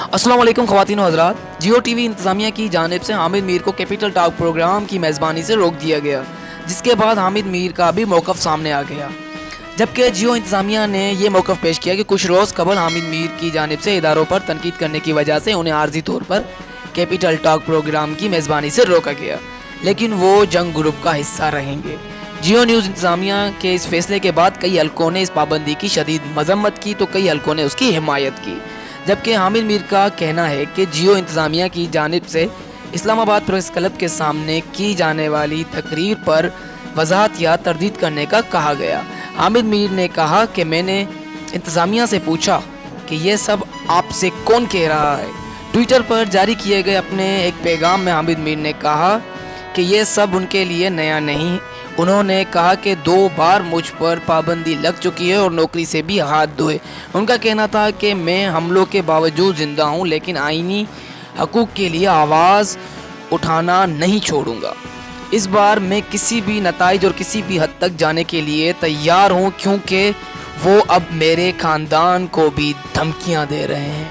السلام علیکم خواتین و حضرات، جیو ٹی وی انتظامیہ کی جانب سے حامد میر کو کیپٹل ٹاک پروگرام کی میزبانی سے روک دیا گیا، جس کے بعد حامد میر کا بھی موقف سامنے آ گیا، جبکہ جیو انتظامیہ نے یہ موقف پیش کیا کہ کچھ روز قبل حامد میر کی جانب سے اداروں پر تنقید کرنے کی وجہ سے انہیں عارضی طور پر کیپٹل ٹاک پروگرام کی میزبانی سے روکا گیا، لیکن وہ جنگ گروپ کا حصہ رہیں گے۔ جیو نیوز انتظامیہ کے اس فیصلے کے بعد کئی حلقوں نے اس پابندی کی شدید مذمت کی تو کئی حلقوں نے اس کی حمایت کی، جبکہ حامد میر کا کہنا ہے کہ جیو انتظامیہ کی جانب سے اسلام آباد پریس کلب کے سامنے کی جانے والی تقریر پر وضاحت یا تردید کرنے کا کہا گیا۔ حامد میر نے کہا کہ میں نے انتظامیہ سے پوچھا کہ یہ سب آپ سے کون کہہ رہا ہے۔ ٹویٹر پر جاری کیے گئے اپنے ایک پیغام میں حامد میر نے کہا کہ یہ سب ان کے لیے نیا نہیں۔ انہوں نے کہا کہ 2 بار مجھ پر پابندی لگ چکی ہے اور نوکری سے بھی ہاتھ دھوئے۔ ان کا کہنا تھا کہ میں حملوں کے باوجود زندہ ہوں، لیکن آئینی حقوق کے لیے آواز اٹھانا نہیں چھوڑوں گا۔ اس بار میں کسی بھی نتائج اور کسی بھی حد تک جانے کے لیے تیار ہوں، کیونکہ وہ اب میرے خاندان کو بھی دھمکیاں دے رہے ہیں۔